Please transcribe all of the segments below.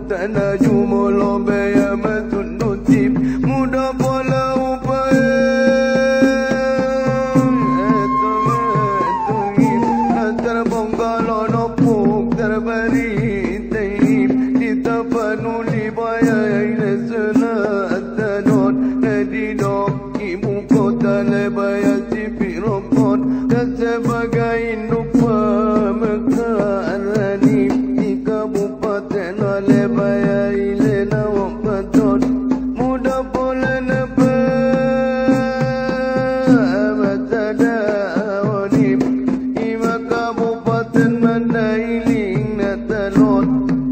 Tanah jumlah bayamatun nutib muda pola upaya terbongkalo nopuk terbari taib kita panuli bayai nesenat tanot nadidok ibu kota lebaya tipi ropot sebagai induk pemekaran di kabupaten lebaya ilena wapatot muda pola napa matada wanip ima kabupaten mandailing natalot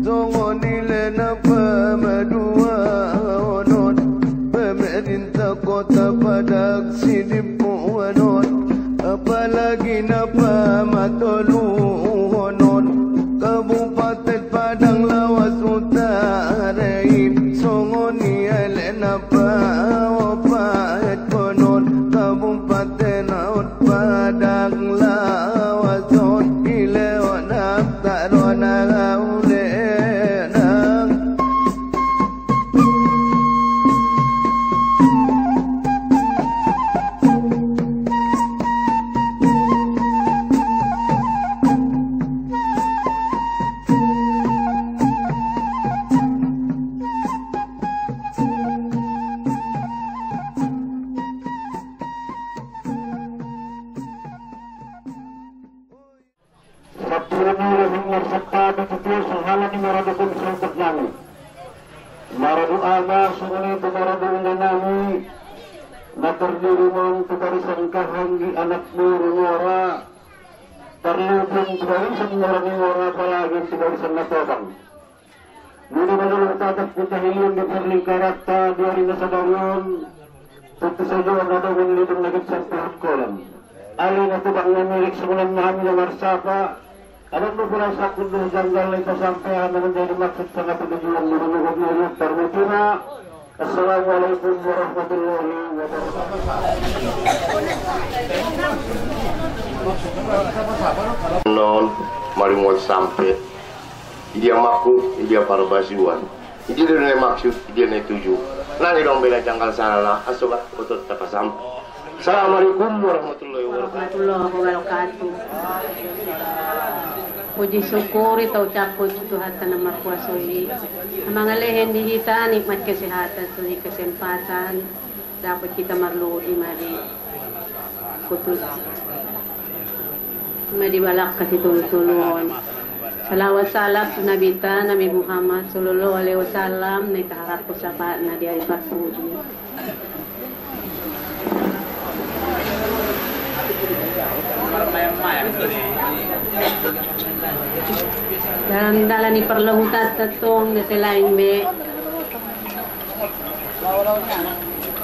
songon ilena pamadua onot pemerintah kota Padak Sidipu wanot apalagi napa matolu honot Kabupaten Padang Lawas Utara songoni elena pa wapat konot Kabupaten Padang Lawas ileon tarona gaulena Maradu ama sungai maradu nganami naterdiri mon tubarisan kahanggi anak murunora terlubung tubarisan murunora apalagi tubarisan natobang nuni majalah tatap kutahilun di perlingkarakta di hari nasadarion tentu saja ada menelitun lagi sampai kolam alih natubang memilik sebulan mahamil marsapa ada beberapa kunduh janggal itu sampai menjadi maksud sangat tujuan menurut termutina. Assalamualaikum warahmatullahi wabarakatuh. Non mari mau sampai dia maku dia para basiwan dia dari maksud dia naik tujuh nanti dong bela janggal salah asolah untuk terpasam. Assalamualaikum warahmatullahi wabarakatuh. Puji syukur itu ucapku Tuhan Tanah Kuasa ini. Mga lehen di kita nikmat kesehatan, suri kesempatan dapat kita marludi mari kutut mari balak kasih tulun-tulun. Salawat salam Nabi Nabi Muhammad sallallahu alaihi wasallam ni kaharap ko sa na di ari pasudi. Dalam ni perlahutan tatong na selain be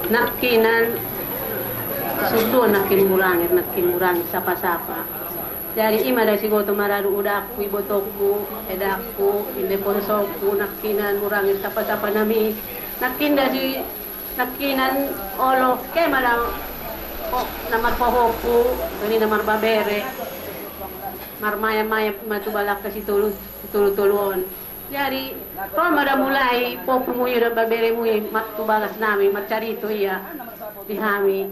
nakinan sudo nakin murang sapa-sapa. Jadi ima da sigo to mararu udakku ibotokku edakku inde ponsoku nakinan murang sapa-sapa nami nakin dari nakinan olo ke mala namar pohoku ini namar babere marmaya-maya matubalak kasi tulun-tulun. Jadi, kalau ada mulai popo mo yun, babere mo yun, matubalas namin, magcarito iya, dihami.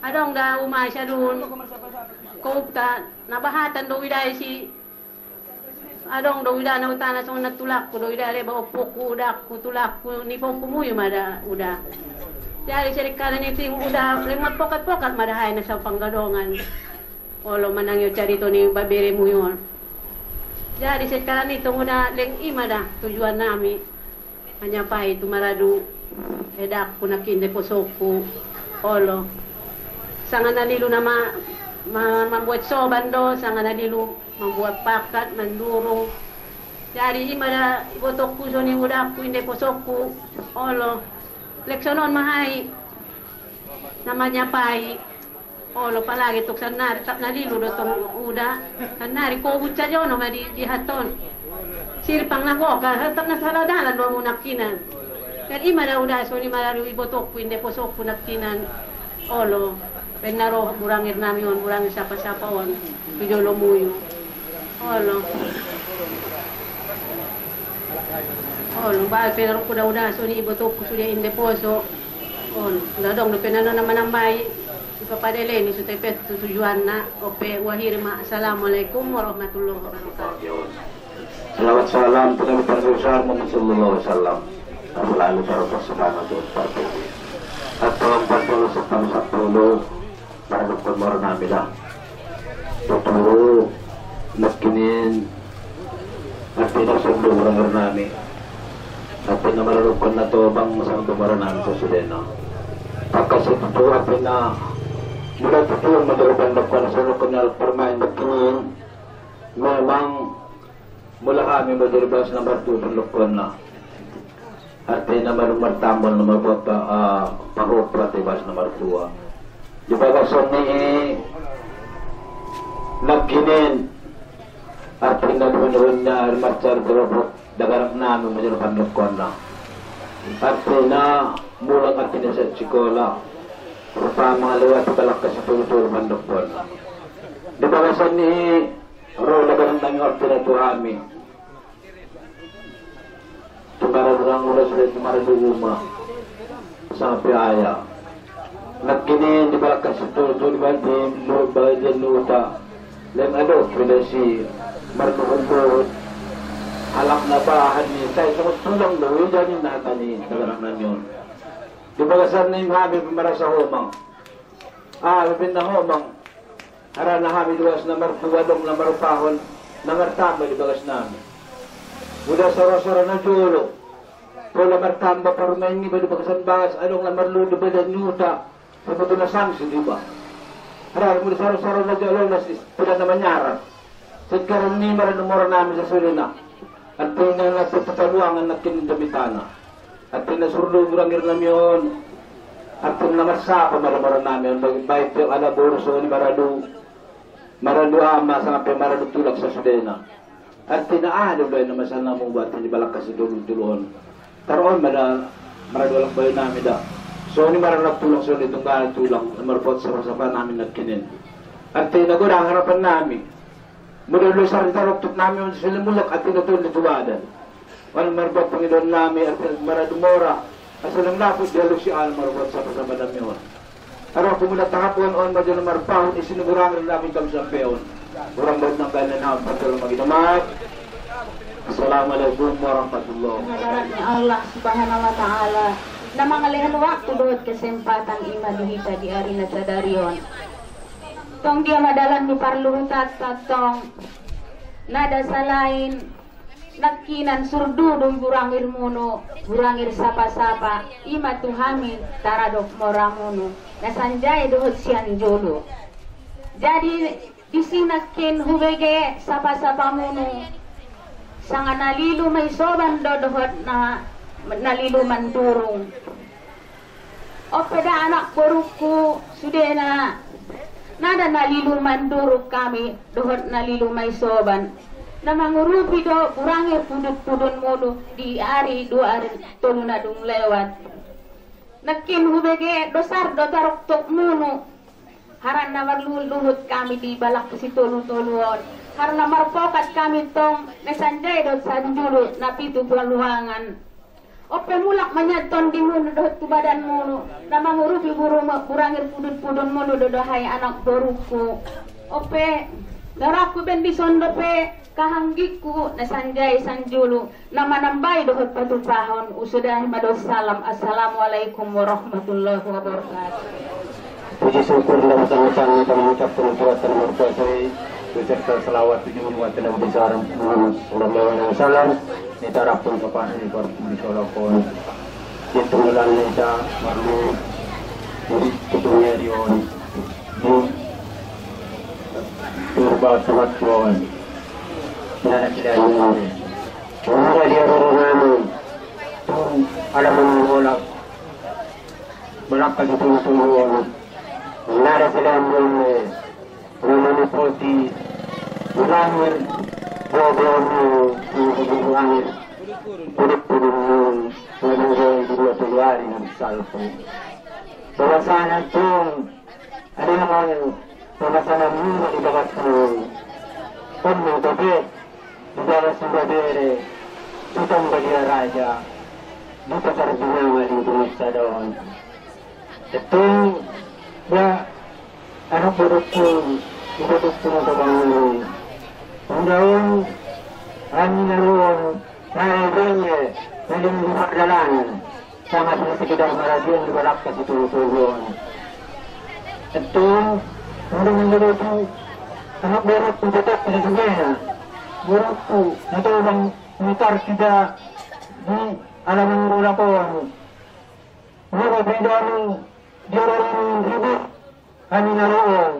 Adong da umay siya doon, kupta, nabahatan do widay si, adong do widay na utana sa natulak ko, do widay ba opo ko, udak ko, tulak ko, ni popo mo yun, uda. Jadi, sirikalan ito yung uda, limot pokat-pokat, madahay na sa panggadongan. Olo manang yung carito ni babere mo yun. Jadi sekarang itu muna leng imada tujuan nami hanya pai tumaradu edak punakin deposoku olo sangat nalilu nama membuat sobando sangat nalilu membuat pakat mendurung jadi imada botokku soni udakku deposoku olo leksonon mahai namanya pai olo palagi tuk sanari tak nalilu dotong uda sanari ko buca jono ma di haton sirpang nakoka hatap na saladalan do munakinan kan ima da uda so ni malaru ibotok inde posok punakinan olo penaro burangir nami on burangir sapa-sapa on pijolo muyo olo Oh, lupa pero kuda-uda so ni ibu tu sudah in deposo. Oh, dadong do penano naman nambay. Ipapadele ni sa tepet tujuan na ope wahirma. Assalamualaikum warahmatullahi wabarakatuh. Salawat salam kepada Rasulullah Muhammad sallallahu alaihi wasallam. Selalu para bersama Tuhan parti. Atau 40 sampai 10 para pemor nabi dah. Tuturu nakinin at pinasundo orang nami. At pinamarupon na to bang masang tumaranami sa Sudena. Pagkasi ito at pina mula ito yung madalupan na po na sunod ko na permain nakinin. Memang mula kami madalubas na martutong lukon na. At pinamarumar-tambol na panguprat ibas na martua. Di ba kason ni nagkinin at pinalunuhon na marchar grobot dagarap namin madalubang lukon na. At mulang at pinaset sikola sa mga luwat talakas sa tuluturo mandokon na. Di ba kason ni Rola ganang nang order to kami. Tumarang ulas ulit tumarang sa piaya. Nagkinin di balakas ito di ba di murabay di nuta. Leng ano pwede si Marco alak na bahan ni tayo sa tulang daw dyan natin ni tagarang na yun. Di balasan na yung habi pumara sa homang. Bipin na homang. Hara na kami duwas na marpuwadong na marupahon na martamba di bagas namin. Mula sa rosara na dulo. Pula martamba parumayin ni ba di bagasan bagas anong na marludo ba dan yuta. Sabato na sangsi di ba? Hara mula sa rosara na dulo na pula na manyaran. Sa karoon ni maranumura namin sa Sulina. At pinagpapataluangan na kinindamitana. At pinasurdo murangir namin yun. At pinamasapa maramara namin. Baik yung alaborso ni Maradu ama sa maradu tulak sa Sudena. At tinaano ba naman sana mong buhat ni balakas sa dulon-dulon. Taroon maradu alak bayo namin da. So ni maradu tulak sa itong ganang tulak na marupot sa masapan namin nagkinin. At tinagod ang harapan namin. Mula lusar taroktot namin sa silimulak at tinatulad tuwadan. Walang marupot Panginoon namin at maradu mora. Asa lang lapot dialog si Al marupot sa masapan namin yun. Araw kumulat tahapon on madyo na marpahon isinugurang rin namin kami sa peon. Urang ba't ng kailan na pagkalang maginamat. Assalamualaikum warahmatullahi wabarakatuh. Ni Allah subhanahu wa ta'ala na mangalihan waktu doon kesempatan ima dihita di arena sadarion. Tong dia madalan ni parluhutat tong nada salain nakinan surdu dong burangir muno burangir sapa-sapa ima tuhamin taradok moramuno nasanjay dohot sian jolo jadi disinakin hubege sapa-sapa muno sanga nalilu may soban dohot na nalilu mandurung opeda anak boruku sudena nada nalilu manduruk kami dohot nalilu may soban na mangurupi do kurangir pudut-pudun mudu di hari 2 hari tolu na dung lewat nakin hubege dosar do tarok tok munu haran na marluhut kami di balak si tolu-toluon haran na marpokat kami tong nasanjay do sanjulu na pitu peluangan ope mulak manyaton di munu do tu badan munu na mangurupi kurangir pudut-pudun munu do hai anak boruku ope daraku ben di sondo pe kahanggiku na sanjay sanjulu na manambay dohot patupahon usudah mados salam. Assalamualaikum warahmatullahi wabarakatuh. Puji syukur dan utang-utang kita mengucapkan suratan berkuasai beserta selawat tujuh umat Nabi besar Muhammad sallallahu alaihi wasallam ditarapun kepada di solokon itu bulan Nisa marlu di ketuanya dion di turba tuhat tuan na kailangan wala dia namin alam mo wala malakad itong nara sila ng poti urangir bobo urangir pulip-pulip yung walang dua tulwari ng salpo bawasanan itong ano naman bawasanan mo ibagat mo pag mo tabi Dara sa badere, Sutong Balia Raja di Patarjunama di Indonesia daun. Itu ya anak burukku hidup punya bangun. Undang kami naruan naibanya dalam rumah jalan sama sekitar Maradian di balak ke situ turun. Itu undang menjadi anak buruk pencetak pada sebenarnya burukku itu bang mutar tidak di alaman rulapon. Mereka berdua di orang ribut kami naruan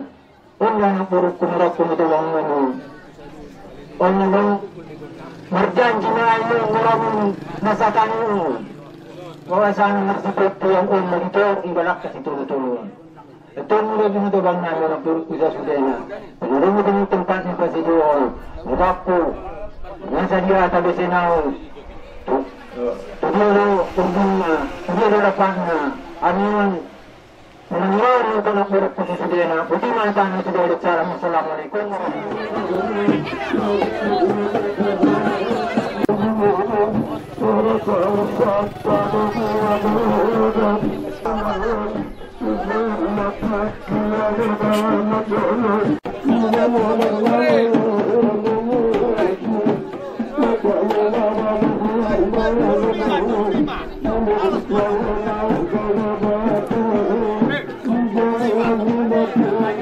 undang burukku merokku itu bangun. Orang berjanji mengayu orang masakan itu bahwasan seperti yang begitu ibarat ke situ betul. Betul lagi itu bang nabi orang turut bisa sudahnya. Menurut itu tempatnya pasti jual. Mudaku masa dia tak bisa nahu. Tu dia lo ujungnya, dia lo dapatnya. Amin. Menurut itu nak berpuji sudahnya. Bukti mantan sudah berbicara. Assalamualaikum.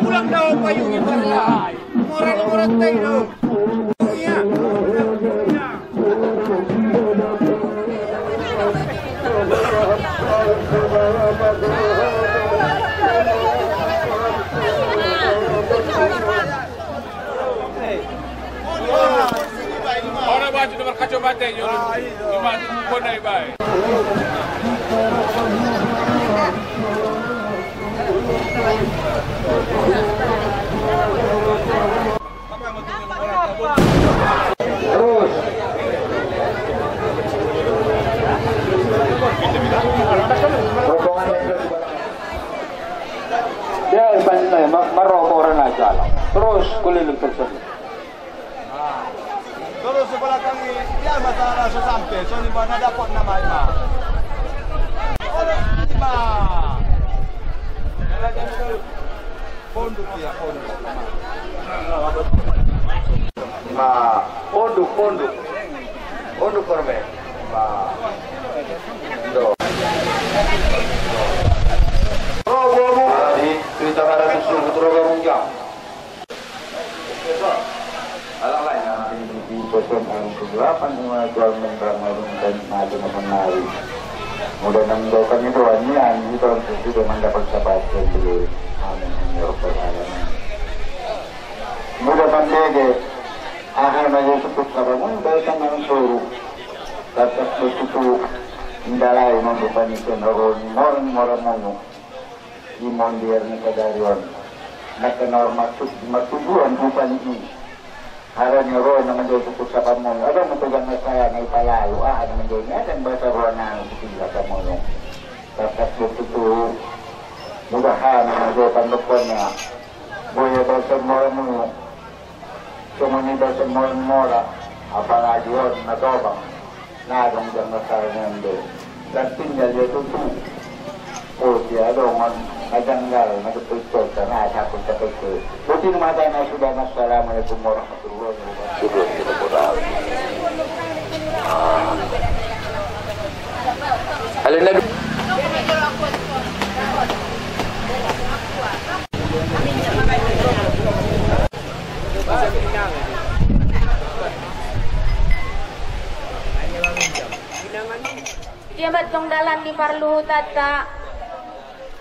Pulang daw payung ibarat. Murah-murah tayo. Iya. Orang baca nomor kacau mata je. Cuma pun naik baik. Terus dia pandai maromoran aja lah. Terus keliling tersebut. Terus sebelah kami dia masalah sampai so ni mana dapat nama Ima. Orang Ima. Pondok ya pondok. Ma pondok korme ma do kita ada susu terus mengjam alang lain Di sosok yang kegelapan semua jual mendramalun dan maju menari. Mudah mendoakan itu hanya di tahun itu mendapat sahabat dulu. Amin ya rabbal alamin. Mudah mandege ahal maju sebut kamu berikan yang suruh. Dapat begitu indalai membuat itu orang mau imon dia negarawan. Nak norma tujuan bukan ini. Haranya roh na menjadi pusat mo. Ada matugang na saya na ipalayo. Ada menjadi niya. Dan basa roh na pusat mo. Tapos itu mudahan na menjadi panlupon na. Buya basa mo. Sumuni basa mo. Apalagi yun na dobang. Nadong dyan na saya nando. Dan tinggal yun ito. O siya doon. Naganggal, nagtutulog ka na, tapos tapos ko. Buti namatay na sudah na Assalamualaikum warahmatullahi wabarakatuh. alin na Dia batong dalan di Parluhut tata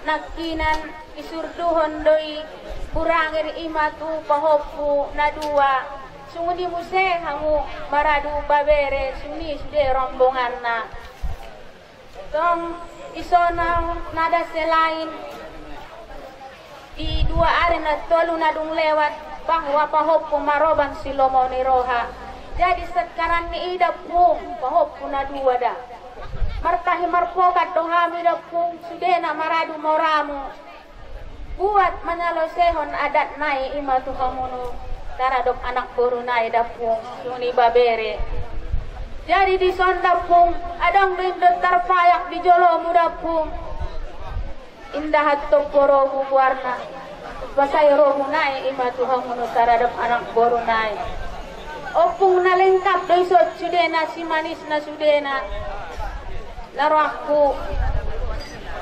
nakinan isurduhon doi kurangir imatu pahopu na dua sungudi muse hangu maradu babere suni sude rombongan na tong isona nada selain di dua arena tolu nadung lewat bahwa pahopu maroban silomo ni roha jadi sekarang ni ida pung pahopu na dua dah martahi marpokat dohami dapung sudena maradu moramu buat menyelesaikan adat nai imatu hamunu taradok anak boru nai dapung suni babere Jadi di sondapung adang bindut terpayak di jolo mudapung indah hatto poro warna pasay rohu nai ima tuhang menutaradap anak boru nai opung na lengkap doisot sudena si manis na sudena laro aku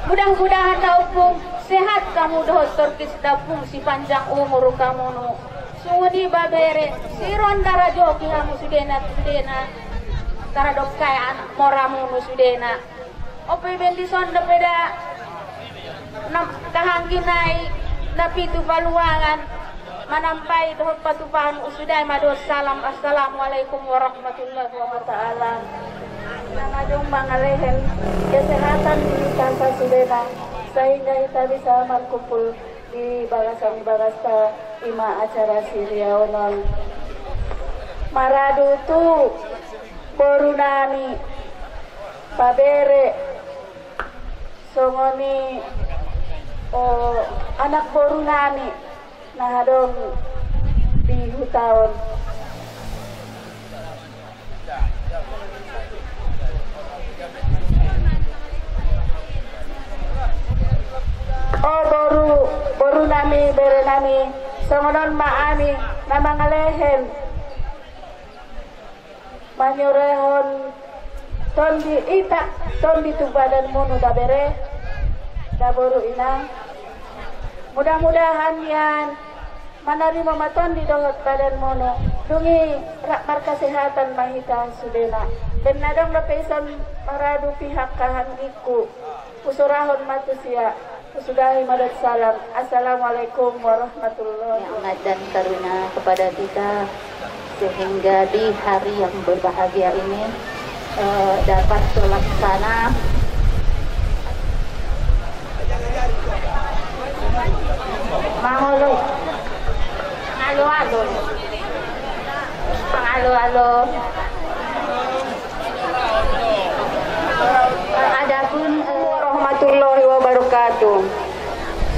mudah-mudahan da opung sehat kamu dohot torkis dapung si panjang umur kamu nu sungudi babere si ronda rajoki kamu sudena taradok kaya anak moramu nu sudena ope bendi sonda beda kahangginay napitu paluangan manampai dohot patupahan usuday mados salam assalamualaikum warahmatullahi wabarakatuh. Nama jombang alehen kesehatan di tanpa sudena sehingga kita bisa berkumpul di bagasan-bagasta ima acara siriaonon maradu tu borunani babere songoni anak borunani nahadong di hutaon boru nami bere nami songonon maami namangalehen manyurehon tondi ita tondi tu badan munu da bere da boru ina mudah-mudahan yan manarima matondi dohot badan munu dungi rak kesehatan mahita sudena dan nadong na pesan maradu pihak kahangiku usurahon matusia usudahi madat salam. Assalamualaikum warahmatullahi wabarakatuh. Nikmat dan karunia kepada kita sehingga di hari yang berbahagia ini dapat terlaksana mahalo adapun warahmatullahi wabarakatuh.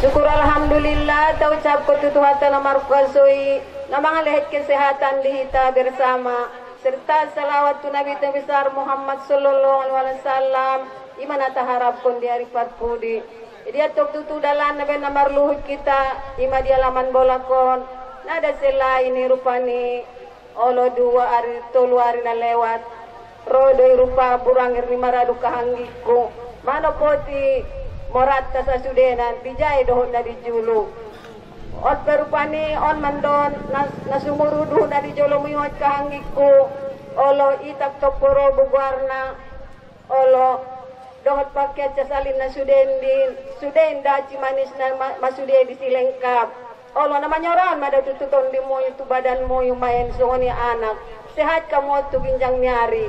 Syukur alhamdulillah taucap ketutuhatan amarukasui namang lehet kesehatan dihita bersama serta salawatu Nabi besar Muhammad sallallahu alaihi wasallam imana taharapun di hari parpudi dia tok tutu dalan nabe namar luhut kita ima dia laman bolakon nada selain rupani olo dua hari tolu hari na lewat rodoi rupa burangir ni maradu kahanggiku mana poti morat sa sudenan bijay dohon na di julu ot berupani on mandon nasumuruduh na di jolo muyot kahanggiku olo itak toporo bugwarna olo dohot paket sasalin na suden da cimanis na masude di silengkap olo na manyoran madatututon di mo itu badan mo yung mayen songoni anak sehat kamu tu ginjang nyari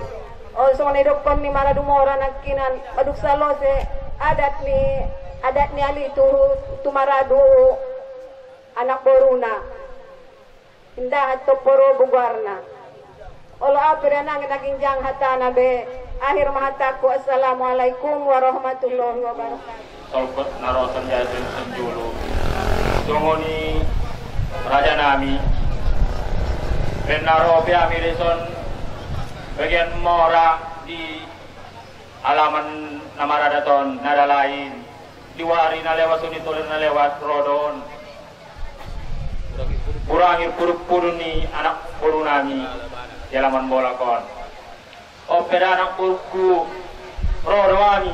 o songoni dokon ni maradumora nakinan paduk salose adat ni ali tu maradu anak boruna indah toporo bugwarna olo apere nang naginjang hatana be akhir mahataku assalamualaikum warahmatullahi wabarakatuh. Solkot narosan jasin senjulu songoni raja nami benaro biami reson bagian mora di alaman namaradaton nada lain diwari na lewat sunitulun na lewat rodon kurangir puruk-purun ni anak purunami di alaman bolakon opera anak purku rodowani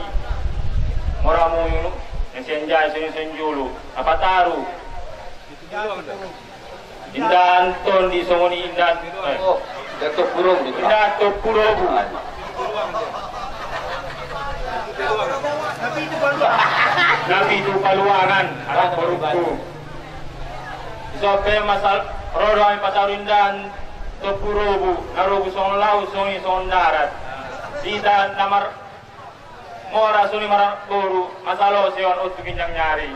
moramu yang senjai senjulu apa taru indan ton di songoni indan Datuk Purobu Nabi itu paluangan anak purku sope masal rodowani pasarindan Topurobu narobu song lau songi song darat sida namar mora suni marak boru masalo sewan utu kinjang nyari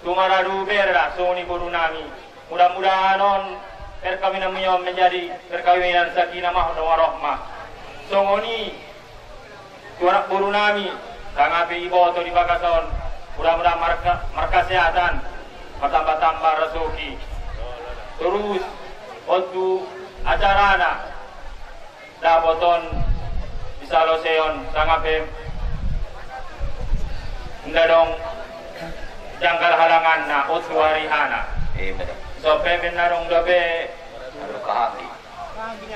tumaradu berda soni boru nami mudah-mudahan on perkawinan miyom menjadi perkawinan sakinah dan warahmah songoni tuanak boru nami sangapi iboto di bakason mudah-mudahan marka kesehatan bertambah-tambah rezeki terus waktu acarana dapoton isaloseon sangape ndadong jangkal halangan na utsuarihana so pemen narong dobe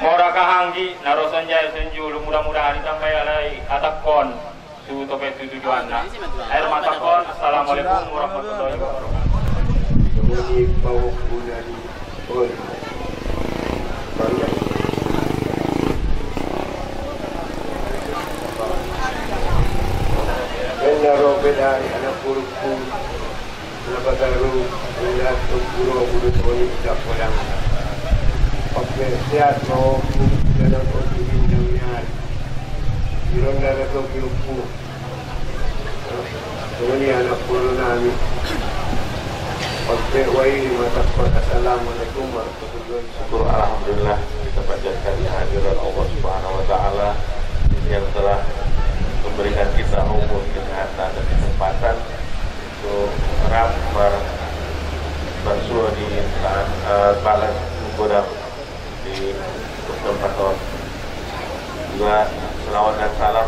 mora kahanggi naroson jaya senjulu mudah-mudahan ditambah alai atakon su tope tujuan na air matakon. Assalamualaikum warahmatullahi wabarakatuh. Kena robedari anak burukku Labagaru Lihat Tungkuro Budutoni Tidak podang Oke sehat mau Dalam konsumen jaminan Irong dara Tokyoku Ini anak buru nami Oke wai Matakot Assalamualaikum warahmatullahi wabarakatuh. Syukur alhamdulillah kita panjatkan kehadiran Allah Subhanahu wa taala yang telah memberikan kita umur, kesehatan dan kesempatan untuk bersua di Balas Godam di tempat tahun. Juga selawat dan salam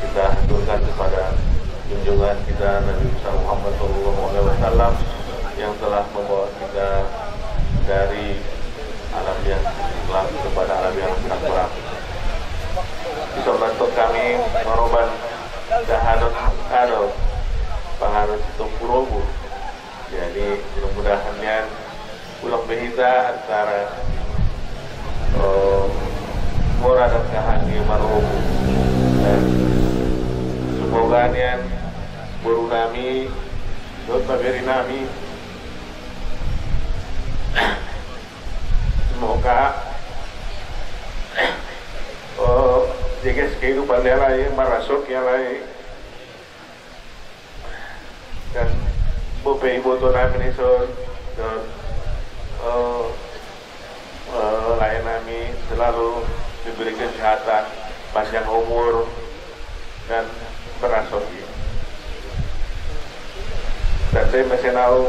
kita haturkan kepada junjungan kita Nabi Muhammad SAW yang telah membawa kita dari alam yang gelap kepada alam yang terang. Bisa bantu kami meroban dahanut kado panganut Tungkurobu. Jadi mudah-mudahan ulang behita antara murah dan kahangi marhumu dan semoga nian buru nami dot baberi nami semoga jaga kehidupan dia lain, marasuk yang lain dan bope ibu tu nami nison dan lain nami selalu diberi kesehatan, panjang umur dan merasuk. Dan saya masih tahu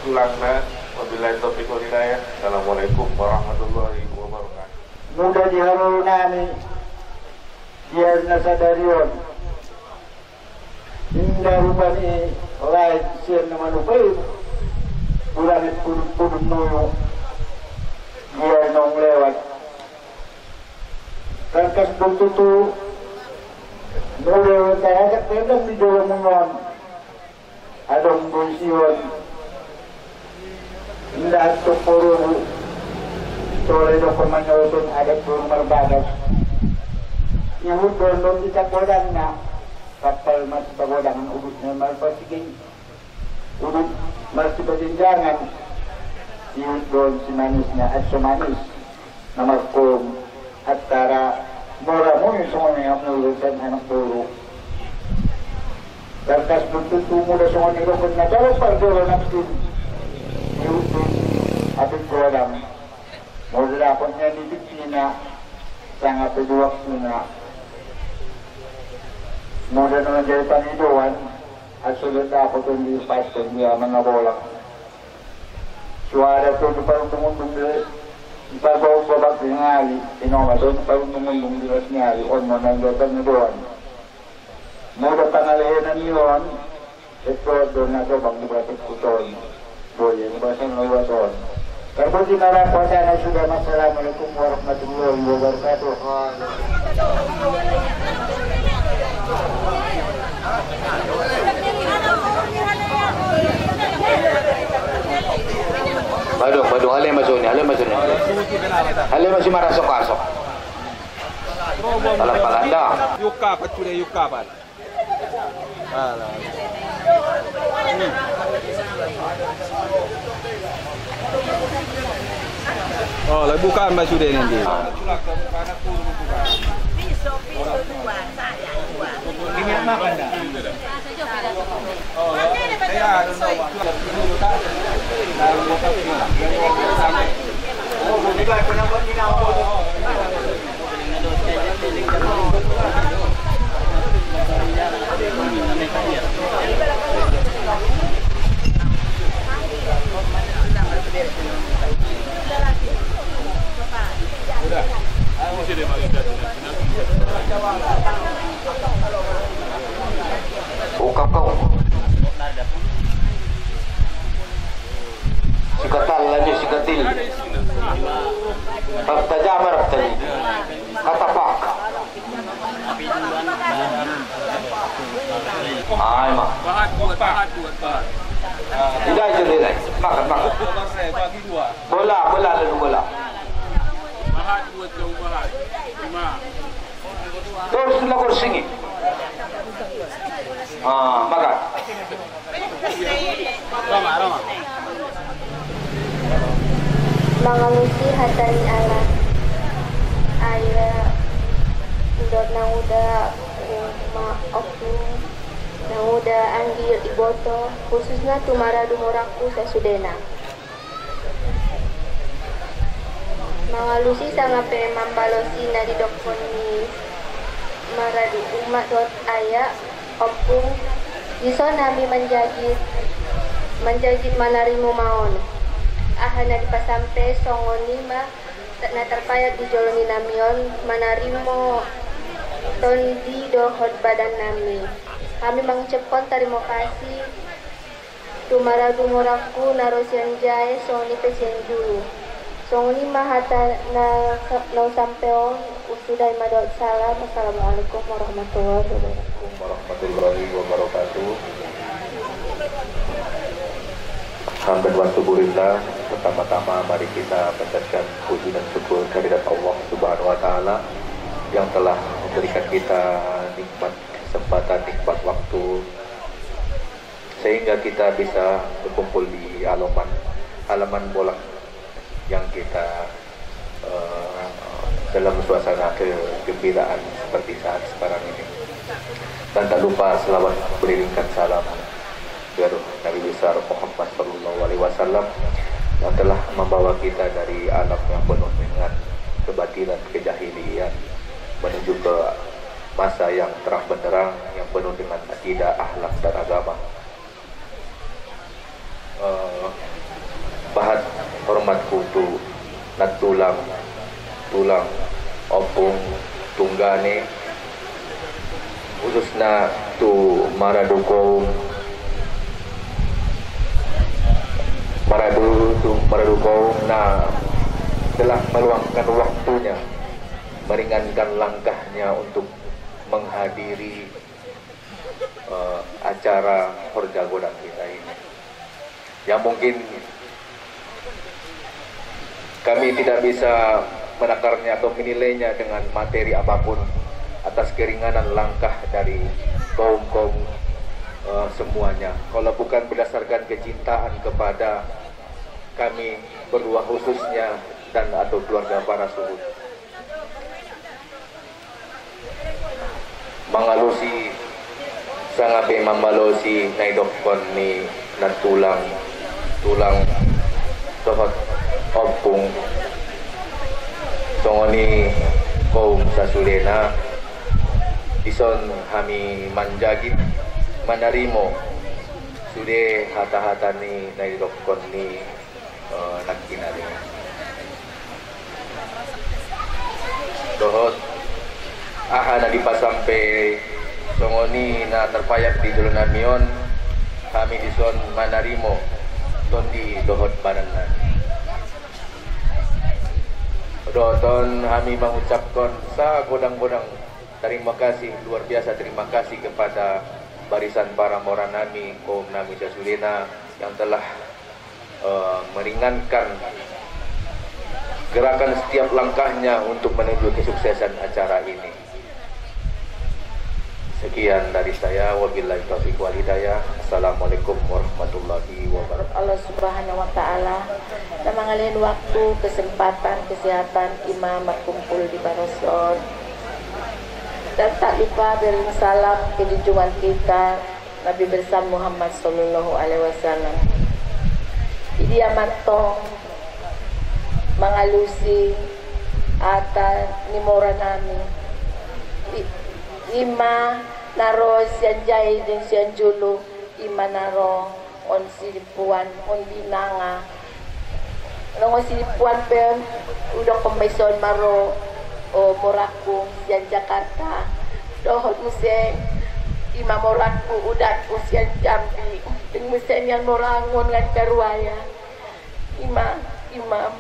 tulangnya. Wabillahi taufiq wal hidayah. Assalamualaikum warahmatullahi wabarakatuh. Mudah diharu nami dia nasadarion hingga rupani lain sian nama lupai ulangi pudum nuyo dia nong lewat karkas bentutu nolewat kaya kadang di dalam mengon adong busion Indah Tokoro Toledo Permanyosun ada rumah bagas Yahud doon di Tagodang na kapal mas pagodang ubus na malpasiging ubus mas paginjangan Yahud doon si manis na at sumanis na magkom at tara mora mo yung sungon yung nulutan anak puro karkas bentutu mula sungon yung lukon na dapat pagdoro natin YouTube abis program modal akunnya di Cina sangat berjuang Cina modal menjadi paniduan asulat apapun di pastor dia mengabolak suara tu di parung-tumundung di parung babak ngali inovason di parung-tumundung di ngali on menanggapan paniduan modal pangalahinan yon itu doon na bang dibatik kuton boleh bahasa Nawason. Terpuji malam puasa yang sudah. Assalamualaikum warahmatullahi wabarakatuh. Badung, hale masuk marasok-asok. Pala dah. Yukapat sudah yukapat. Alah. Oh, lah bukan Mbak Sudah nanti. Pisau dua, saya dua. Ini makan dah. Oh, saya ada Ukap kau. Sikatal lagi sikatil. Fakta jamar tadi. Kata pak. Ay mak. Bahat buat. Tidak itu dia. Makan. Bagi dua. Bola lalu bola. Bahat buat jauh bahat. 5. Terus lakor singi. Makan. Roma. Mangalusi hatani ala ayah udot nang uda ma oktu nang uda anggil iboto khususnya tumara dumuraku sasudena mangalusi sangape mambalosi nadi dokoni maradu umat dot ayah opung ison nami menjagit manarimu maon ahana dipasampe songoni ma na terpayat di joloni namion manarimo tondi dohot badan nami kami mengucapkan terima kasih tumara dumuraku narosian jae songoni pesen juru songoni mahata na sampeon usudai madot salam. Assalamualaikum warahmatullahi wabarakatuh. Alhamdulillah, pertama-tama mari kita panjatkan puji dan syukur kehadirat Allah Subhanahu wa taala yang telah memberikan kita nikmat kesempatan, nikmat waktu sehingga kita bisa berkumpul di halaman bolak yang kita dalam suasana kegembiraan seperti saat sekarang ini. Dan tak lupa selawat beriringkan salam Nabi besar Muhammad Sallallahu Alaihi Wasallam yang telah membawa kita dari alam yang penuh dengan kebatilan, kejahilian menuju ke masa yang terang benderang yang penuh dengan akidah, akhlak dan agama. Bahat hormat kutu nat tulang opung tunggane khususna tu maradukong na telah meluangkan waktunya, meringankan langkahnya untuk menghadiri acara Horja Godang kita ini. Yang mungkin kami tidak bisa menakarnya atau menilainya dengan materi apapun atas keringanan langkah dari kaum-kaum semuanya. Kalau bukan berdasarkan kecintaan kepada kami berdua khususnya dan atau keluarga para suhud. Mangalusi sangape mambalosi naidokon ni natulang sohot opung songoni kaum sasulena ison kami manjagit manarimo sude hata-hata ni naidokon ni nagkinari dohot aha na dipasampe songoni na terpayak di dulu namion kami dison manarimo tondi dohot bananan doton kami mengucapkan sa godang-godang terima kasih, luar biasa terima kasih kepada barisan para mora nami, kaum nami Sasulena yang telah meringankan gerakan setiap langkahnya untuk menuju kesuksesan acara ini. Sekian dari saya, wabillahi taufiq wal hidayah. Assalamualaikum warahmatullahi wabarakatuh. Allah Subhanahu wa taala mengalih waktu, kesempatan, kesehatan imam berkumpul di Baroson. Dan tak lupa beri salam ke junjungan kita Nabi besar Muhammad Sallallahu Alaihi Wasallam. Idi amatong mengalusi ata nimora nami ima naro sian jai dan sian julu ima naro on silipuan on binanga nongo silipuan pen udang pembaison maro o moraku sian Jakarta dohot musen imam moraku udat usian Jambi ting musen yang morangon ngan karuaya imam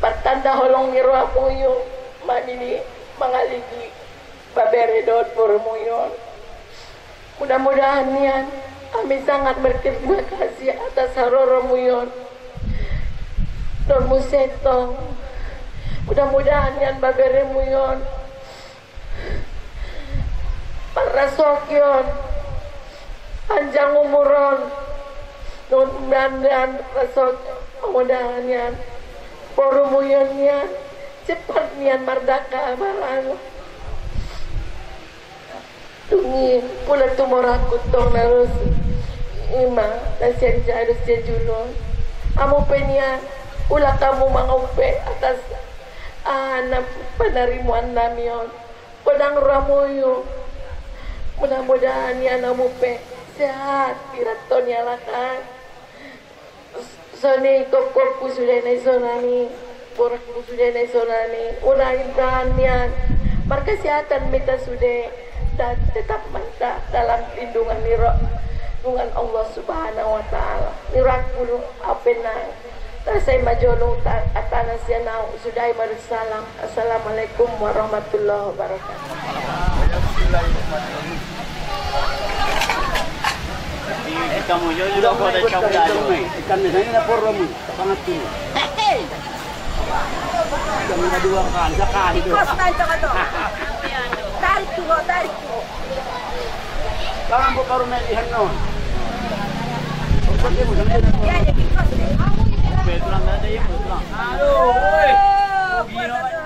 pertanda holong nirwa puyo manini mangaligi babere dot purmuyon mudah-mudahan nian kami sangat berterima kasih atas haroro muyon Don Musetong mudah-mudahan yang babere muyon parasokyon panjang umuron dan rasok mudah-mudahan yang porumuyon yang cepat nian mardaka barang tungi pula tumorakut tong narus ima nasian harus jajulon amu penian ulah kamu mangupe atas anak penerimuan namion pedang ramuyo mudah-mudahan ya namupe sehat kiratonya lakan soni kokokku sudah naisonani borakku sudah naisonani ulahin nian markasihatan minta sudah dan tetap mantap dalam lindungan lindungan Allah Subhanahu wa taala nirakulu apenang Tasai majolo atana sianau sudai marusalam. Assalamualaikum warahmatullahi wabarakatuh. Kamu juga pada coba ikan misalnya na porro mo pangat tulo. Kami na dua sekali itu. Tarik tulo. Parang po karon na ihan no. Pagkat mo sa Betulan ada ya, betulan. Aduh, woi. Gila banget.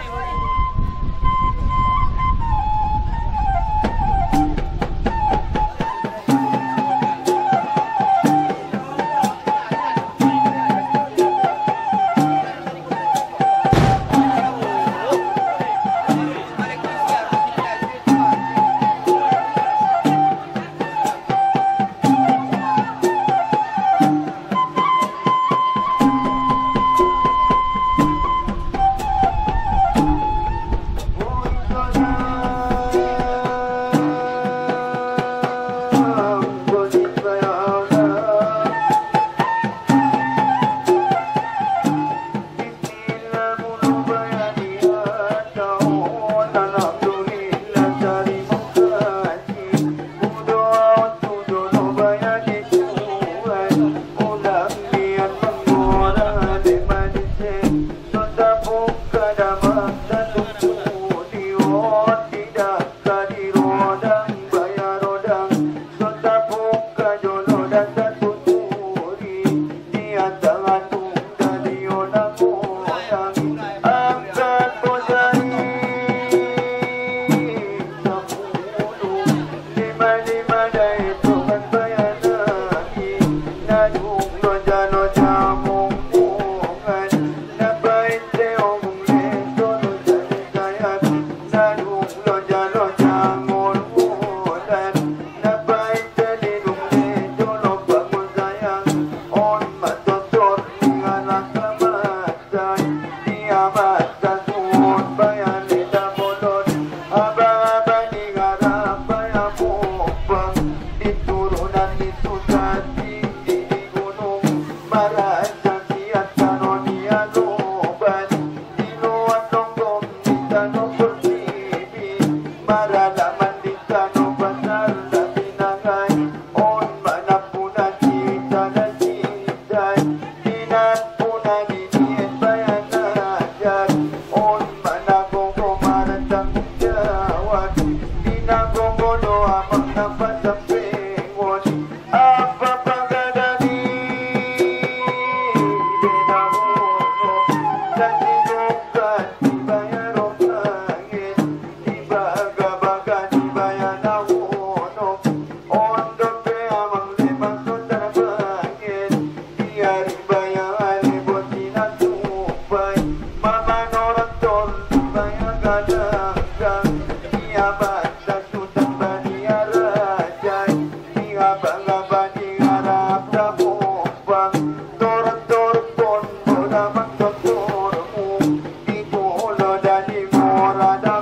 Mora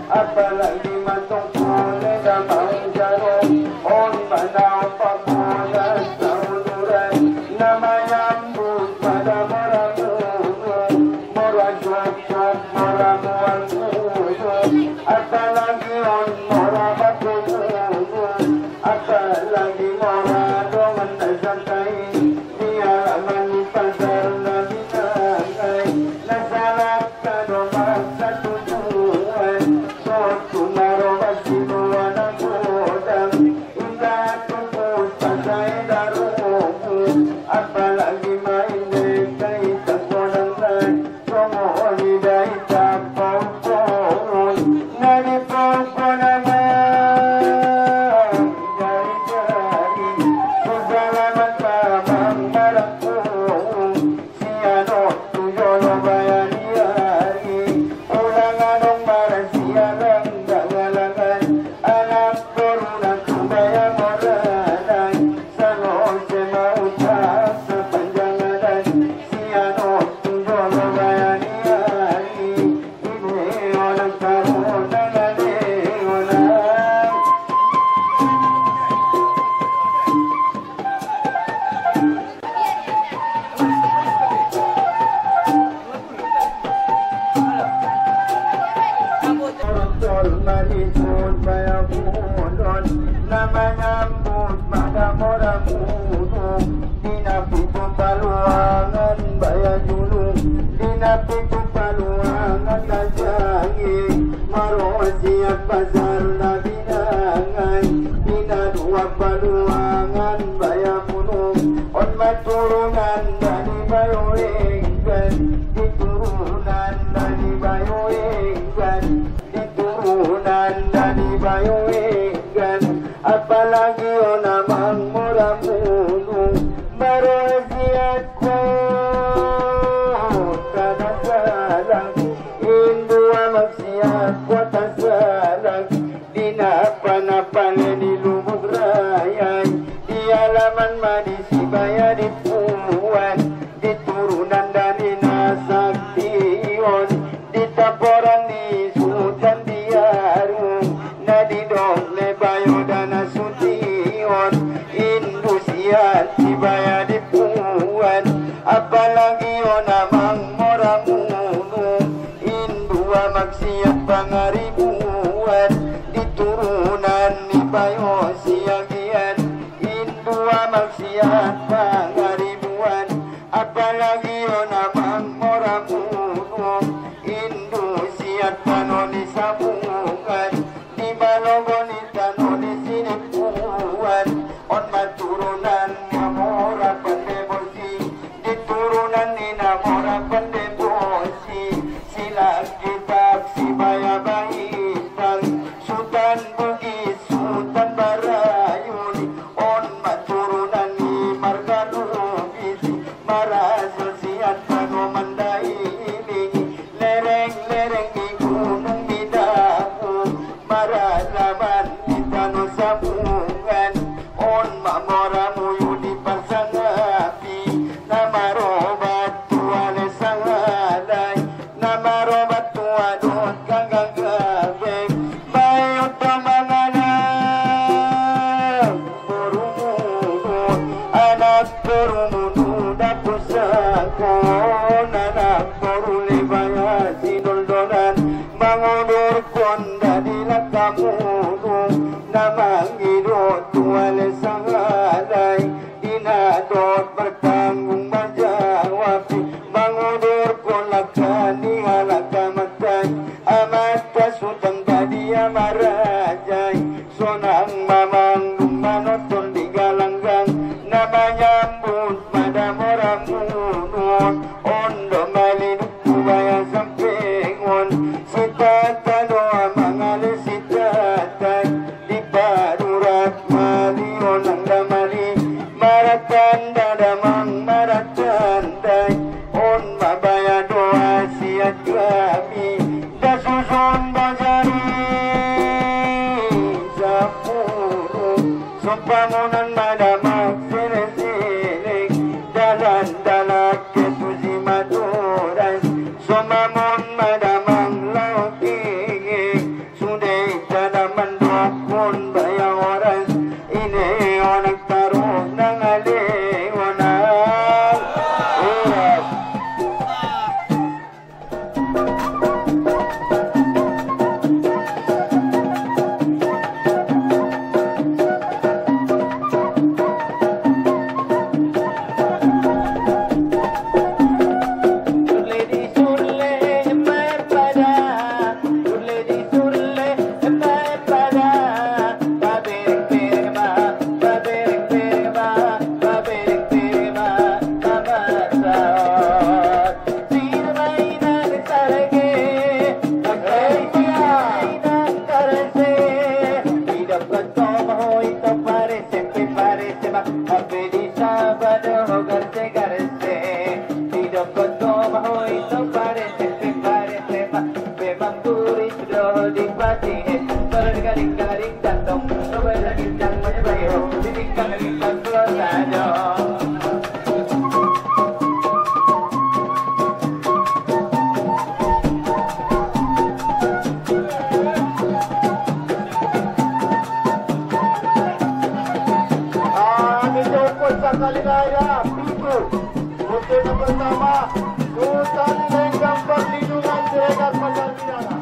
apalagi mantung pole damang jarum. menyambut madam orang gunung. Dina pitu paluangan bayar julung, dina pitu paluangan kajangi, maro siap pasar nabi nangai. Dina dua paluangan bayar gunung, on maturunan dari bayo enggan, diturunan dari bayo enggan, diturunan dari bayo enggan. Apalagi o namang murah mulung, baru siat ko tanasalang, indua magsiat ko tasalang. Di napan-napan di lubuk rayay, di alaman madisibaya di puan, di turunan dari nasaktion, di taporan di sultan di arum, na di doble bayo dan asution, indusiat sibaya di puan. Apalagi o namang mora mulung, indua magsiat pangaribuan, di turunan ni bayo siagian, indua magsiat pangaribuan. Apalagi o namang mora mulung, indusiat panoni sabungan, di balogon itanoni sinipuan. On maturunan namora pandebosi, di turunan ni namora pandebosi. Sila kitab si baya bahitang, sultan bugis sultan barayun. On maturunan ni margalubis, marasul siat pano mandailing. Lereng-lereng di gunung bidaku, maralaman di tano sabungan. On mamora muyu di pasangapi, namarobat tuane sangalay, namarobat tuadot kagagabeng. Bayot pamanganak porumuno, anak porumuno na pusakon, anak porulibaya sinuldonan, mangulur konda di lakamulong, namangidot tuwale sangalay, dinadot bertanggung majawab, mangulur kolakan di halakamatay, amat kasutang tadi amarajay, sonang mamang lumanotol di galanggang, namanyambut madam orang munun, ondo maliduk kubaya sampengon, sitatano amangale sitatay, di padurat malion ang damali, maratan dadamang maratanday, on mabaya doa siat kami, dasusun bajari sapuro, sumpamunan madamak sile-siling, dalan-dalat ketusi maduray, sumamon madamang laukinging, suday tanaman dokon bayawaran, ineo nagtarong ng aliwanang urap. Kaligaya, Piku, Bukit pertama, Sultan Lenggang Perlindungan Siregar Pasar Pidana.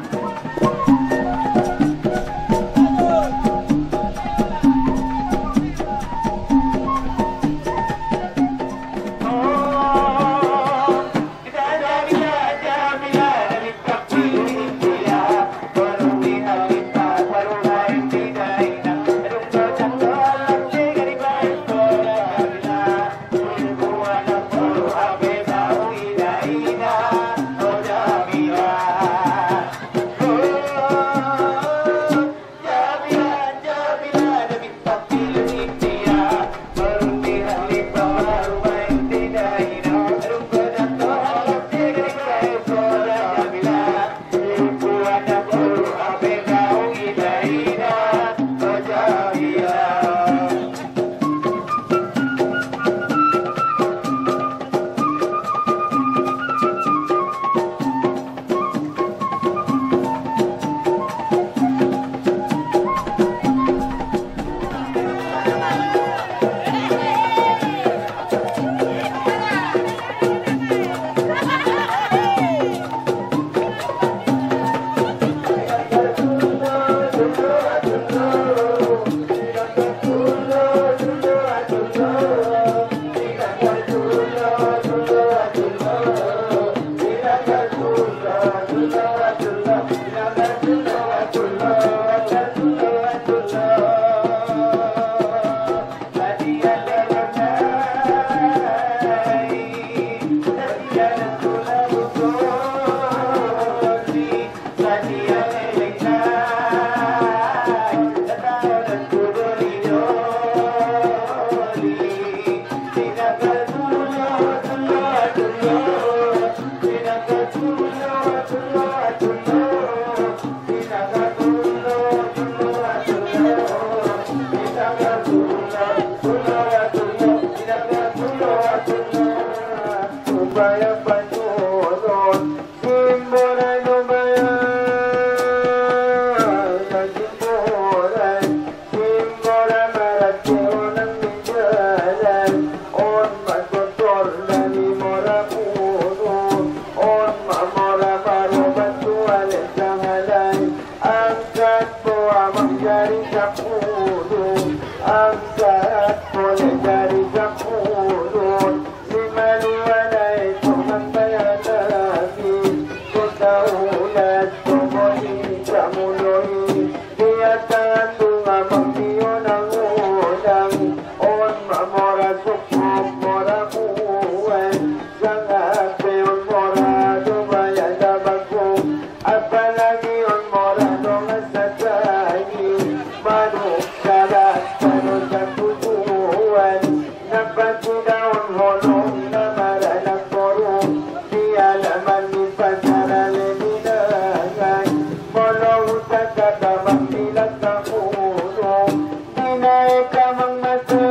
angkat boleh dari Jampurun lima liwanai tuman bayanami kutaulat tumoni jamuloi dia tandung amang dionang unang on mamora sukup mora muan sangat peon mora dumaya dabakum apalagi on mora donga satani manuk salat tanun tujuan napati daun holong namara ng korong di alaman ni pasara leninangan molong utakata magpilat na kulong dinay ka mang matay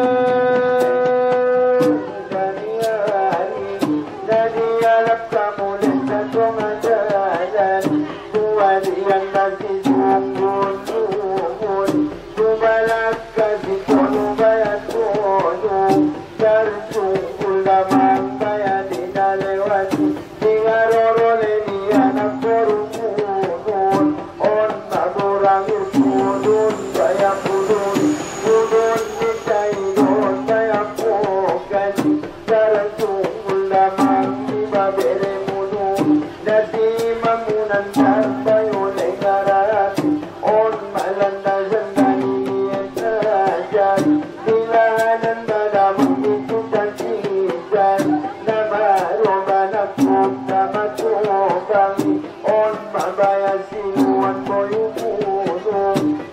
nadialap ka muli sa tumadalan buwan yan nasisunggun tumalak ka si Kono bayan Kono tarsungkul lamang bayan dinalewati dingarorole niya ng korungunun on magurang irkunun bayan pudun pudun ni Taidon bayan pokan tarsungkul lamang ni babere munun nasi mamunan sambayon ay karati on malandasan ganyan sajan dilahanan madamang itutan sisan na maroban akong namatubang on mabaya sinuan ko yung puno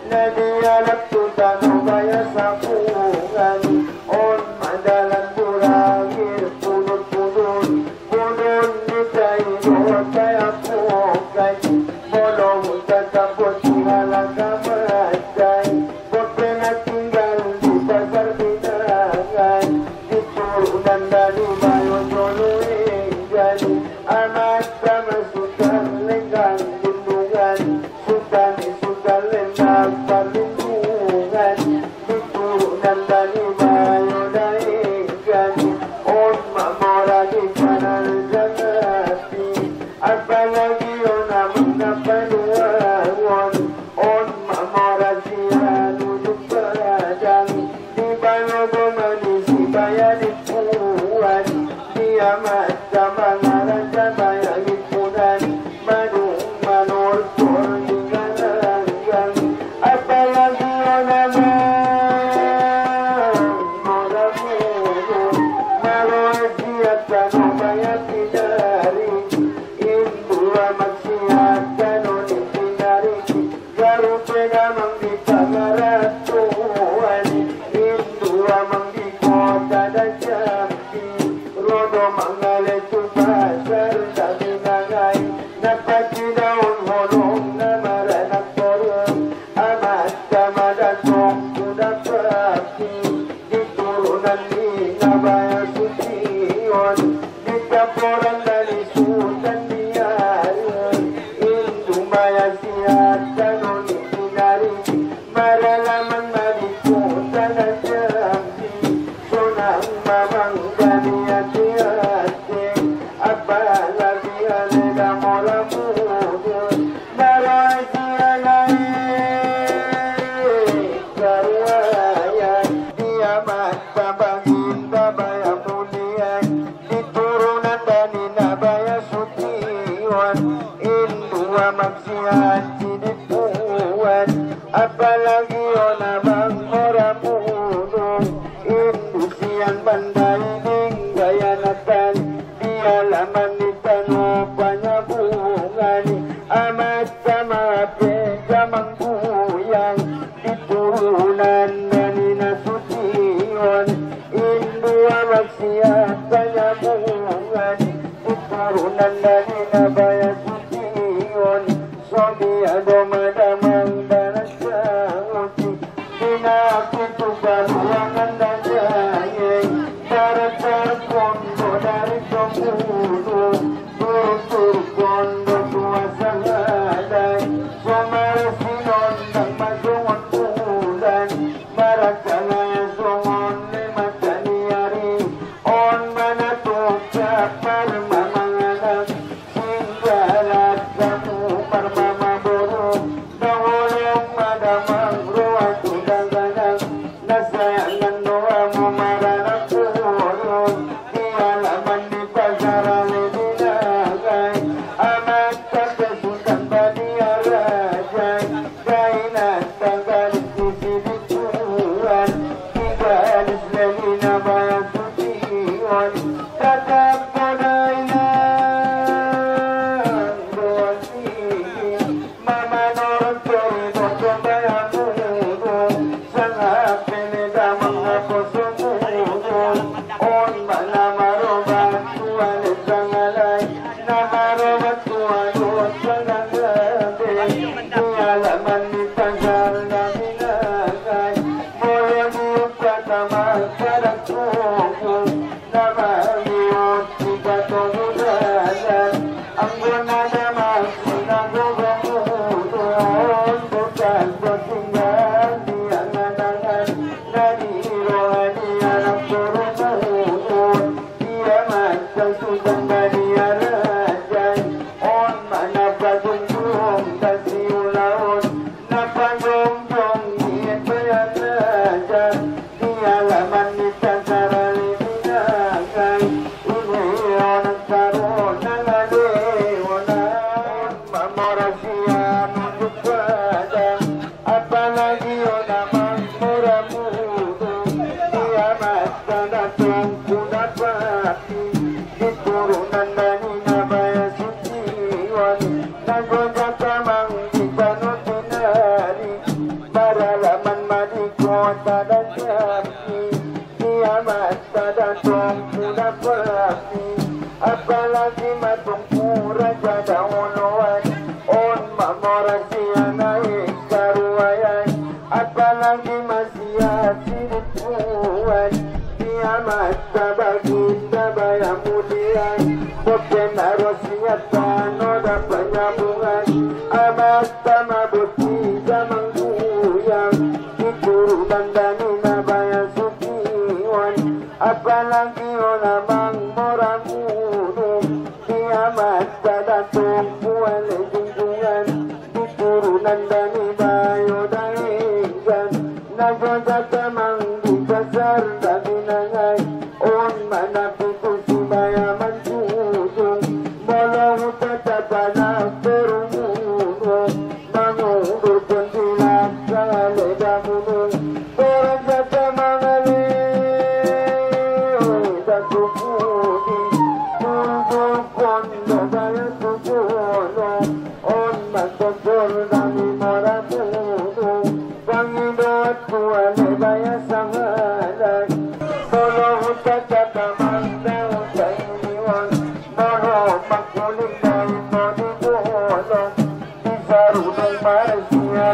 na dialap tutan o baya sa pungan on madalang durangir punod-punod punod ni Taidon kaya pokan molong tatapos halang kamatay huwag ka na tinggal di pasar binangan diturunan dali bayon doluing gani amat sama sukan lenggang lindungan sukan lenggang perlindungan diturunan dali bayon daing gani on mamora di kanan jangati apalagi on amang napanuwan on mamora siya nunuk padang di bayo bumanisi bayan ipuan di amat sa mga rasa bayan ipunan manung manor por di kananggang apalagi on amang mora muno maroy siya tanong bayan pinari indua magsiyat kanon itinari garupe namang di pangaratuan indua mang di kota dan jampi rodo mangale tu pasar dami nangay napati daun holong namara ng korong amat kamadatong kudapati diturunan ni nabaya sucion di kaporan dali sutan diyayon indumaya siya tanon itinari maralaman malikutan at jampi sunang mamang ganiyati-ati apalagi aleda mola mudun naroy siya karuayan di amat babangin babaya mulian diturunan dani nabaya sution indua magsiyan sinipuan apalagi o namang ora punong indusiyan bandailing gayanatan di alaman ni tano panyabungan amat kamape kamang buyang diturunan dani nasution indua magsiyan panyabungan diturunan dani nabaya sution sobi adomadamang danasauti dinakitu baluangan dan jayeng para kondo dari komuno tur kondo kuasa ngadai somara sinon ng masungon pulan marakalaya songon lima kaniyari on manatok sa parmamanganak singgalat kamu parmamaboro nahulong madamang ruwa tudang ganang kesayangan doamu marana kurung di halaman di pasaran dinagai amat kesukaan badia rajai kainan tanggalis di sini tuan galis lelina bayang suciwan tetap kodainan doan tinggi mama norong cerita kembali sangat peneda mengapa sumurun on mana marobat tuan sangalai nama robat tuan doan sangat gede di halaman di tanggal naminakai boleh buka taman pada tunggu nama miut tiga tunggulan anggona nama sinago gomudon bukan bertinggal di angan-angan dari rohani anak turun dia macam sudah dari arajai on mana badung kasi ulaun napa jom niat bayan raja di halaman di tantara libinagai ini orang taruh nangade wanan mamorasiya nunduk padang apalagi onamang muramudu kiamat datang kuda pati diturunan dari nabaya suciwan nagoja kamang dikanutinari baralaman madi kota dan jati kiamat datang kuda pati apalagi matungku raja daunoan on mamorasiya naik karuayan apalagi masih sirit tuan kiamat baginda bayamudian bukan arosnya tanoda penyambungan amat sama bukti zaman kuyang diturunan dari nabaya sukiwan apalagi onamang moramudum kiamat datang kuala junjungan diturunan dari bayo dainggan nagoda kamang di pasar dari nangai on mana pitu si bayaman tujung molau tetap anak berumur mengundur pendilat kale damunun orang jata mangale dan tukudi tunggu kondo bayar tujuno on masokor dari moramudung pangidot kuale bayar sangalan tolong tetap kamandang kainiwan moho makuling dari modi bolong di sarudang marasiya